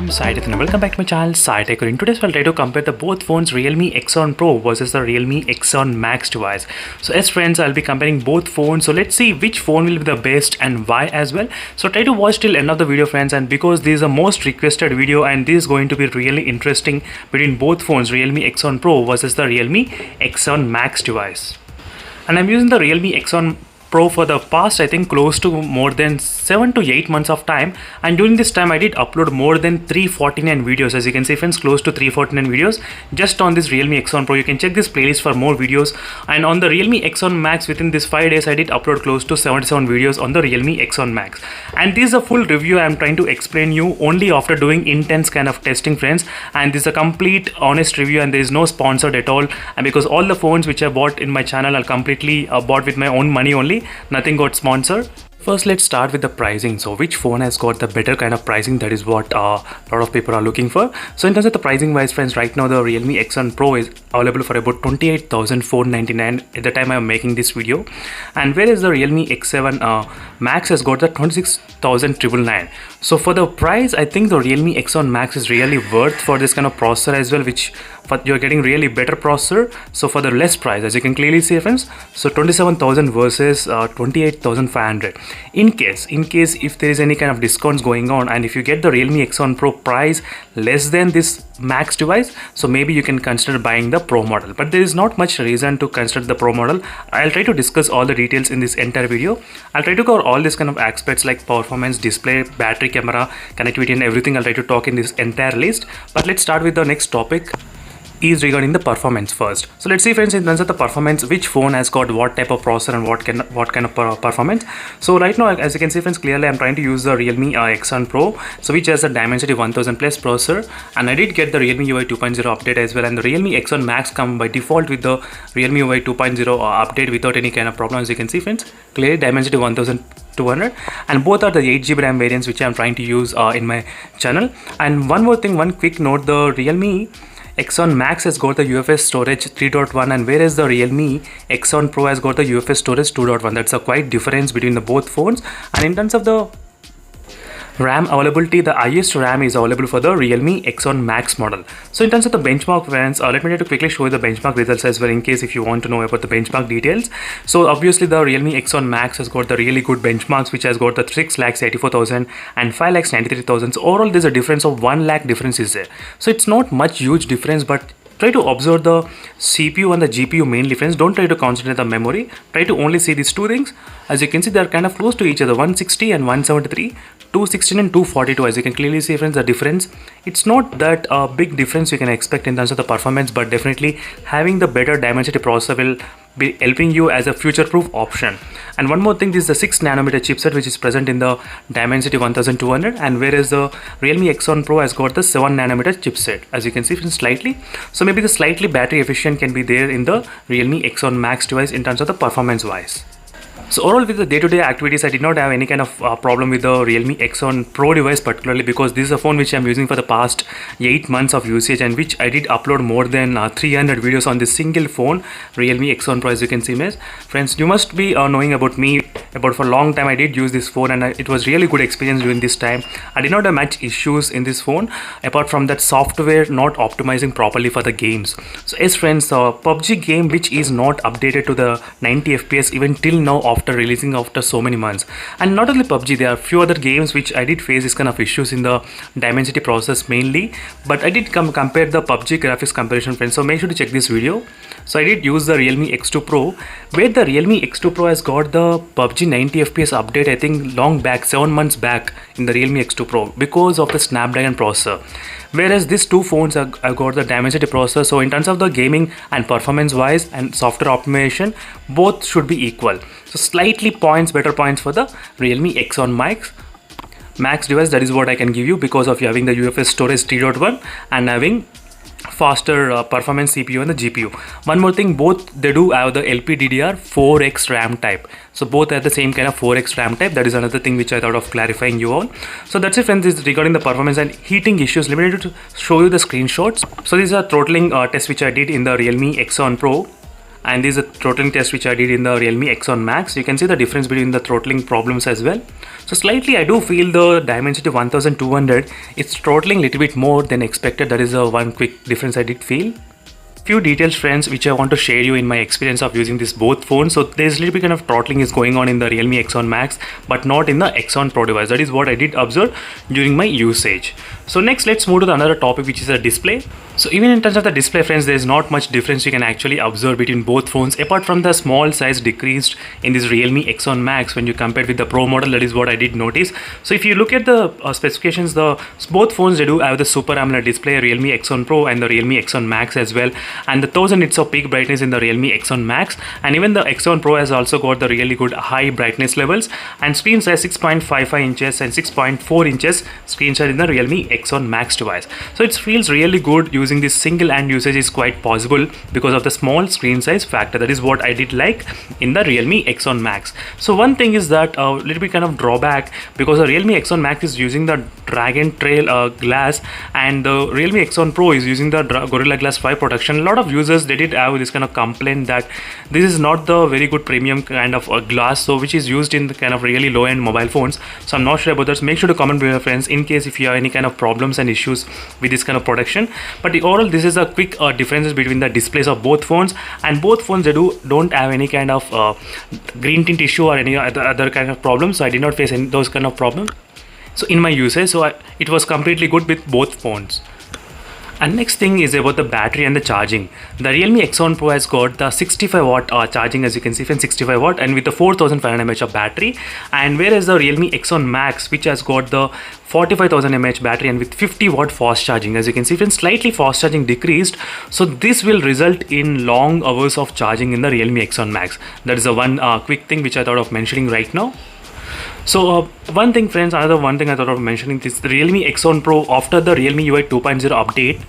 I'm Sai and welcome back to my channel Sai Tech. In today's video, I'll try to compare the both phones Realme X7 Pro versus the Realme X7 Max device. So as friends, I'll be comparing both phones. So let's see which phone will be the best and why as well. So try to watch till end of the video, friends, and because this is the most requested video and this is going to be really interesting between both phones Realme X7 Pro versus the Realme X7 Max device. And I'm using the Realme X7 Pro for the past I think close to more than 7 to 8 months of time, and during this time I did upload more than 349 videos. As you can see, friends, close to 349 videos just on this Realme X7 Pro. You can check this playlist for more videos. And on the Realme X7 Max, within this 5 days I did upload close to 77 videos on the Realme X7 Max. And this is a full review I'm trying to explain you only after doing intense kind of testing, friends, and this is a complete honest review and there is no sponsored at all. And because all the phones which I bought in my channel are completely bought with my own money only, nothing got sponsored. First, let's start with the pricing. So which phone has got the better kind of pricing? That is what a lot of people are looking for. So in terms of the pricing wise, friends, right now the Realme X7 Pro is available for about 28,499 at the time I'm making this video, and whereas the Realme X7 Max has got the 26,999. So for the price, I think the Realme X7 Max is really worth for this kind of processor as well, which you're getting really better processor. So for the less price, as you can clearly see, friends, so 27,000 versus 28,500. In case if there is any kind of discounts going on and if you get the Realme X7 Pro price less than this Max device, so maybe you can consider buying the Pro model, but there is not much reason to consider the Pro model. I'll try to discuss all the details in this entire video. I'll try to cover all these kind of aspects like performance, display, battery, camera, connectivity and everything. I'll try to talk in this entire list, but let's start with the next topic is regarding the performance first. So let's see, friends, in terms of the performance, which phone has got what type of processor and what kind of performance. So right now, as you can see, friends, clearly I'm trying to use the Realme X7 Pro, so which has a Dimensity 1000 plus processor, and I did get the Realme UI 2.0 update as well, and the Realme X7 Max come by default with the Realme UI 2.0 update without any kind of problem. As you can see, friends, clearly Dimensity 1200, and both are the 8GB RAM variants which I'm trying to use in my channel. And one more thing, one quick note, the Realme X7 Max has got the UFS storage 3.1, and whereas the Realme X7 Pro has got the UFS storage 2.1. That's a quite difference between the both phones. And in terms of the RAM availability, the highest RAM is available for the Realme X7 Max model. So in terms of the benchmark, friends, let me try to quickly show you the benchmark results as well in case if you want to know about the benchmark details. So obviously the Realme X7 Max has got the really good benchmarks, which has got the 6,84,000 and 5,93,000. So overall there's a difference of 1 lakh difference is there. So it's not much huge difference, but try to observe the CPU and the GPU mainly, friends. Don't try to concentrate the memory. Try to only see these two things. As you can see, they are kind of close to each other, 160 and 173, 216 and 242. As you can clearly see, friends, the difference, it's not that big difference you can expect in terms of the performance, but definitely having the better Dimensity processor will be helping you as a future-proof option. And one more thing, this is the 6nm chipset which is present in the Dimensity 1200, and whereas the Realme X7 Pro has got the 7nm chipset, as you can see, slightly. So maybe the slightly battery efficient can be there in the Realme X7 Max device in terms of the performance wise. So overall, with the day-to-day activities, I did not have any kind of problem with the Realme X7 Pro device, particularly because this is a phone which I'm using for the past 8 months of usage, and which I did upload more than 300 videos on this single phone, Realme X7 Pro. As you can see, friends, you must be knowing about me about for a long time. I did use this phone and it was really good experience during this time. I did not have much issues in this phone apart from that software not optimizing properly for the games. So yes, friends, PUBG game which is not updated to the 90 FPS even till now after releasing after so many months. And not only PUBG, there are few other games which I did face this kind of issues in the Dimensity process mainly, but I did compare the PUBG graphics comparison, friends, so make sure to check this video. So I did use the Realme X2 Pro, where the Realme X2 Pro has got the PUBG 90 FPS update I think long back, 7 months back in the Realme X2 Pro because of the Snapdragon processor. Whereas these two phones have got the Dimensity processor, so in terms of the gaming and performance wise and software optimization, both should be equal. So slightly better points for the Realme X7 Max device. That is what I can give you because of having the UFS storage 3.1 and having faster performance CPU and the GPU. One more thing, both they do have the LPDDR 4x RAM type. So both have the same kind of 4x RAM type. That is another thing which I thought of clarifying you all. So that's it, friends. This is regarding the performance and heating issues. Let me show you the screenshots. So this is a throttling test which I did in the Realme X7 Pro. And this is a throttling test which I did in the Realme X7 Max. You can see the difference between the throttling problems as well. So slightly I do feel the Dimensity 1200, it's throttling a little bit more than expected. That is a one quick difference I did feel. Few details friends which I want to share you in my experience of using this both phones. So there's a little bit kind of throttling is going on in the Realme X7 Max, but not in the X7 Pro device. That is what I did observe during my usage. So next let's move to the another topic, which is the display. So even in terms of the display friends, there is not much difference you can actually observe between both phones, apart from the small size decreased in this Realme X7 Max when you compare with the Pro model. That is what I did notice. So if you look at the specifications, both phones, they do have the Super AMOLED display, Realme X7 Pro and the Realme X7 Max as well, and the 1000 nits of peak brightness in the Realme X7 Max, and even the X7 Pro has also got the really good high brightness levels, and screen size 6.55 inches and 6.4 inches screen size in the Realme X7 Max device. So it feels really good. Using this single hand usage is quite possible because of the small screen size factor. That is what I did like in the Realme X7 Max. So one thing is that a little bit kind of drawback, because the Realme X7 Max is using the Dragon Trail glass, and the Realme X7 Pro is using the Gorilla Glass 5 protection. A lot of users, they did have this kind of complaint that this is not the very good premium kind of glass, so which is used in the kind of really low end mobile phones. So I'm not sure about that. So make sure to comment with your friends in case if you have any kind of problems and issues with this kind of protection. But overall, this is a quick differences between the displays of both phones, and both phones they don't have any kind of green tint issue or any other kind of problems. So I did not face any those kind of problems. So in my usage, it was completely good with both phones. And next thing is about the battery and the charging. The Realme X7 Pro has got the 65 watt charging, as you can see, from 65 watt and with the 4500 mAh of battery, and whereas the Realme X7 Max, which has got the 45,000 mAh battery and with 50 watt fast charging, as you can see, from slightly fast charging decreased. So this will result in long hours of charging in the Realme X7 Max. That is the one quick thing which I thought of mentioning right now. So one thing friends, another one thing I thought of mentioning is the Realme X7 Pro. After the Realme UI 2.0 update,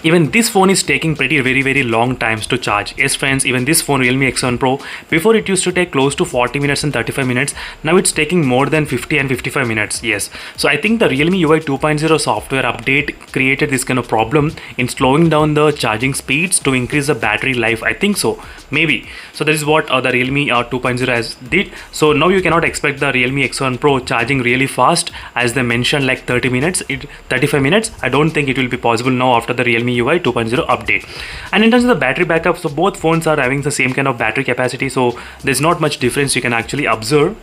even this phone is taking very long times to charge. Yes friends, even this phone Realme X7 Pro, before it used to take close to 40 minutes and 35 minutes, now it's taking more than 50 and 55 minutes. Yes, so I think the Realme UI 2.0 software update created this kind of problem in slowing down the charging speeds to increase the battery life. I think so, maybe. So that is what the Realme 2.0 has did. So now you cannot expect the Realme X7 Pro charging really fast, as they mentioned like 35 minutes. I don't think it will be possible now after the Realme UI 2.0 update. And in terms of the battery backup, so both phones are having the same kind of battery capacity, so there's not much difference you can actually observe.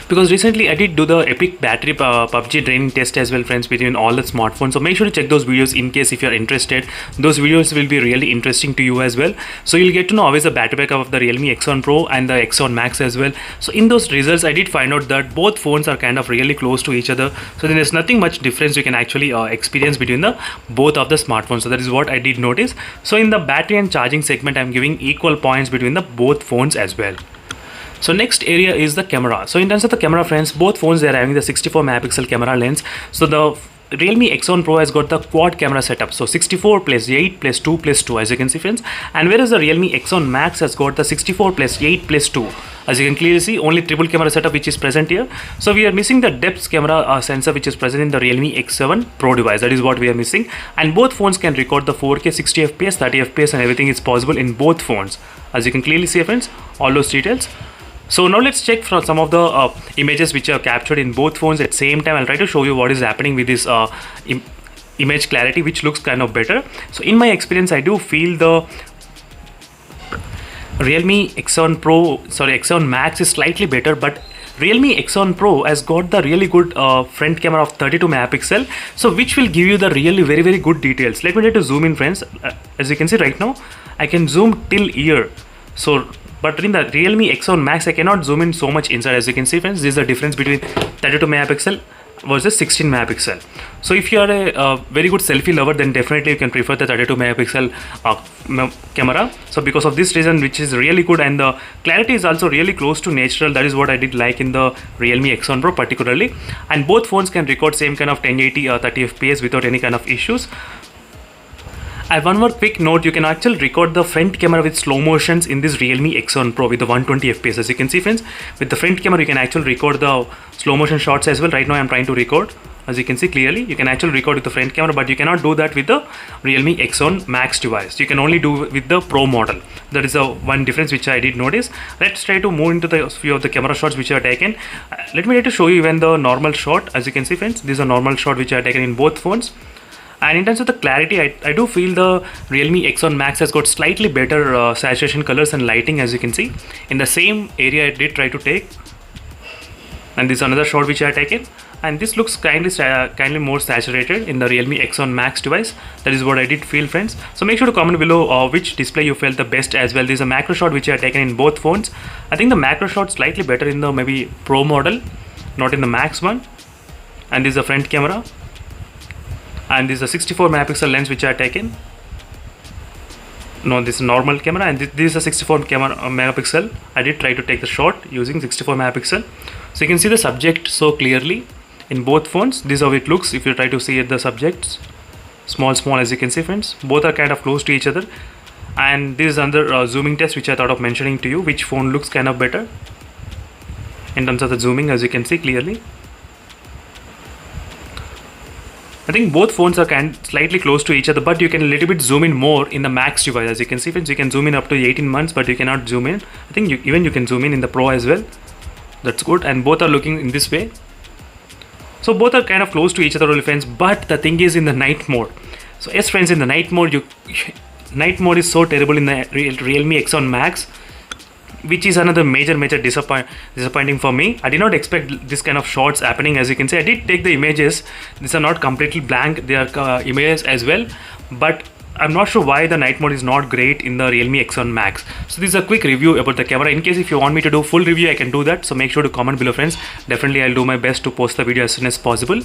Because recently I did do the epic battery PUBG draining test as well friends between all the smartphones. So make sure to check those videos in case if you're interested. Those videos will be really interesting to you as well. So you'll get to know always the battery backup of the Realme X7 Pro and the X7 Max as well. So in those results I did find out that both phones are kind of really close to each other. So then there's nothing much difference you can actually experience between the both of the smartphones. So that is what I did notice. So in the battery and charging segment, I'm giving equal points between the both phones as well. So next area is the camera. So in terms of the camera friends, both phones they are having the 64 megapixel camera lens. So the Realme X7 Pro has got the quad camera setup, so 64 plus 8 plus 2 plus 2, as you can see friends, and whereas the Realme X7 Max has got the 64 plus 8 plus 2. As you can clearly see, only triple camera setup which is present here. So we are missing the depth camera sensor which is present in the Realme X7 Pro device. That is what we are missing, and both phones can record the 4K 60 fps 30 fps and everything is possible in both phones, as you can clearly see friends, all those details. So now let's check for some of the images which are captured in both phones at the same time. I'll try to show you what is happening with this image clarity, which looks kind of better. So in my experience, I do feel the Realme X7 Max is slightly better, but Realme X7 Pro has got the really good front camera of 32 megapixel, so which will give you the really very good details. Let me try to zoom in friends. As you can see right now, I can zoom till here. So but in the Realme X7 Max, I cannot zoom in so much inside. As you can see friends, this is the difference between 32 megapixel versus 16 megapixel. So if you are a very good selfie lover, then definitely you can prefer the 32 megapixel camera. So because of this reason, which is really good, and the clarity is also really close to natural. That is what I did like in the Realme X7 Pro particularly. And both phones can record same kind of 1080 or 30 fps without any kind of issues. I have one more quick note. You can actually record the front camera with slow motions in this Realme X7 Pro with the 120 fps. As you can see friends, with the front camera you can actually record the slow motion shots as well. Right now I am trying to record As you can see clearly, you can actually record with the front camera, but you cannot do that with the Realme X7 Max device. You can only do with the Pro model. That is the one difference which I did notice. Let's try to move into the few of the camera shots which I have taken. Let me try to show you even the normal shot. As you can see friends, this is a normal shot which I have taken in both phones. And in terms of the clarity, I do feel the Realme X7 Max has got slightly better saturation colors and lighting, as you can see. In the same area I did try to take. And this is another shot which I have taken. And this looks kindly more saturated in the Realme X7 Max device. That is what I did feel, friends. So make sure to comment below which display you felt the best as well. This is a macro shot which I have taken in both phones. I think the macro shot slightly better in the maybe Pro model, not in the Max one. And this is a front camera. And this is a 64 megapixel lens which I have taken. No, this is normal camera, and this is a 64 megapixel. I did try to take the shot using 64 megapixel. So you can see the subject so clearly in both phones. This is how it looks if you try to see the subjects. Small, as you can see, friends. Both are kind of close to each other. And this is another zooming test which I thought of mentioning to you. Which phone looks kind of better in terms of the zooming, as you can see clearly. I think both phones are slightly close to each other, but you can a little bit zoom in more in the Max device. As you can see, friends, you can zoom in up to 18 months, but you cannot zoom in. I think you can zoom in the Pro as well. That's good, and both are looking in this way. So both are kind of close to each other, friends. But the thing is in the night mode. So yes, friends, in the night mode, night mode is so terrible in the Realme X7 Max, which is another major disappointing for me. I did not expect this kind of shots happening. As you can see, I did take the images. These are not completely blank, they are images as well, but I'm not sure why the night mode is not great in the Realme X7 Max. So this is a quick review about the camera. In case if you want me to do full review, I can do that. So make sure to comment below, friends. Definitely I'll do my best to post the video as soon as possible.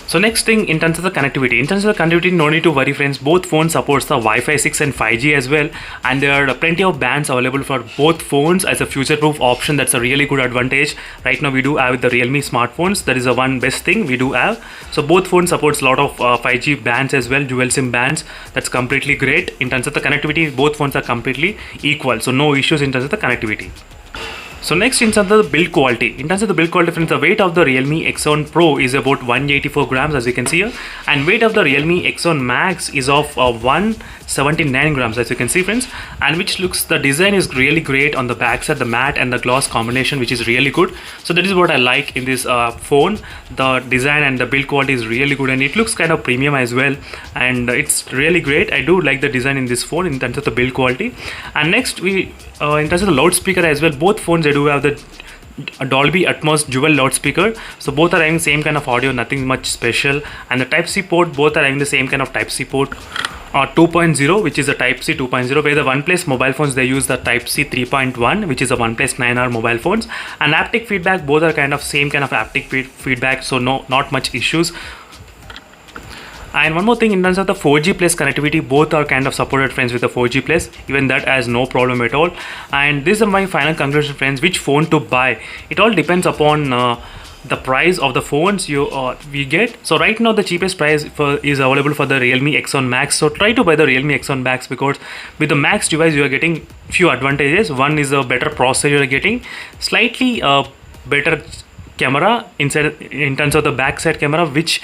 So next thing, in terms of the connectivity. In terms of the connectivity, no need to worry, friends. Both phones supports the Wi-Fi 6 and 5G as well. And there are plenty of bands available for both phones as a future-proof option. That's a really good advantage. Right now we do have the Realme smartphones. That is the one best thing we do have. So both phones supports a lot of 5G bands as well, dual SIM bands. That's completely great. In terms of the connectivity, both phones are completely equal. So no issues in terms of the connectivity. So next, in terms of the build quality. In terms of the build quality, friends, the weight of the Realme X7 Pro is about 184 grams, as you can see here. And weight of the Realme X7 Max is of 179 grams, as you can see, friends. And which looks, the design is really great on the back side, the matte and the gloss combination, which is really good. So that is what I like in this phone. The design and the build quality is really good, and it looks kind of premium as well. And it's really great. I do like the design in this phone in terms of the build quality. And next, in terms of the loudspeaker as well, both phones they do have the Dolby Atmos dual loudspeaker. So both are having same kind of audio, nothing much special. And the Type-C port, both are having the same kind of Type-C port. 2.0, which is a Type-C 2.0, where the OnePlus mobile phones they use the Type-C 3.1, which is a OnePlus 9R mobile phones. And haptic feedback, both are kind of same kind of haptic feedback, so not much issues. And one more thing, in terms of the 4G plus connectivity, both are kind of supported, friends, with the 4G plus. Even that has no problem at all. And this is my final conclusion, friends. Which phone to buy? It all depends upon the price of the phones we get. So right now the cheapest price is available for the Realme X7 Max. So try to buy the Realme X7 Max, because with the Max device you are getting few advantages. One is a better processor you are getting, slightly better camera inside in terms of the backside camera, which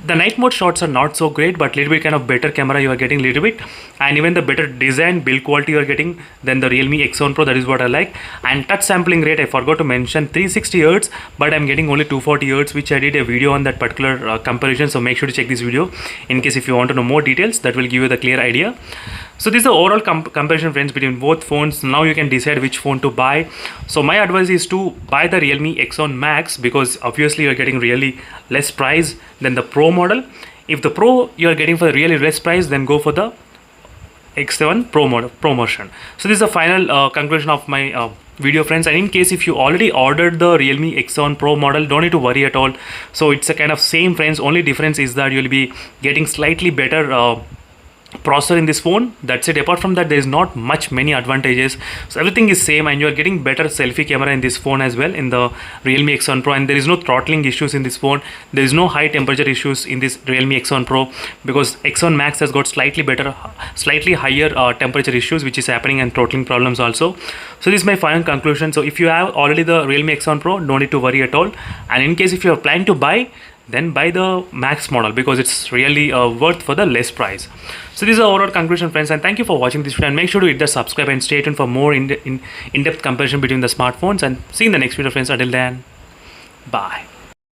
the night mode shots are not so great, but little bit kind of better camera you are getting little bit. And even the better design build quality you are getting than the Realme X7 Pro. That is what I like. And touch sampling rate, I forgot to mention 360 Hz, but I'm getting only 240 Hz, which I did a video on that particular comparison. So make sure to check this video in case if you want to know more details. That will give you the clear idea. So this is the overall comparison, friends, between both phones. Now you can decide which phone to buy. So my advice is to buy the Realme X7 Max, because obviously you're getting really less price than the Pro model. If the Pro you're getting for really less price, then go for the X7 Pro model promotion. So this is the final conclusion of my video, friends. And in case if you already ordered the Realme X7 Pro model, don't need to worry at all. So it's a kind of same, friends. Only difference is that you'll be getting slightly better processor in this phone. That's it. Apart from that, there is not many advantages. So everything is same, and you are getting better selfie camera in this phone as well in the Realme X7 Pro. And there is no throttling issues in this phone. There is no high temperature issues in this Realme X7 Pro, because X7 Max has got slightly higher temperature issues, which is happening, and throttling problems also. So this is my final conclusion. So if you have already the Realme X7 Pro, no need to worry at all. And in case if you are planning to buy, then buy the Max model, because it's really worth for the less price. So this is the overall conclusion, friends, and thank you for watching this video, and make sure to hit the subscribe and stay tuned for more in-depth comparison between the smartphones, and see you in the next video, friends. Until then, bye.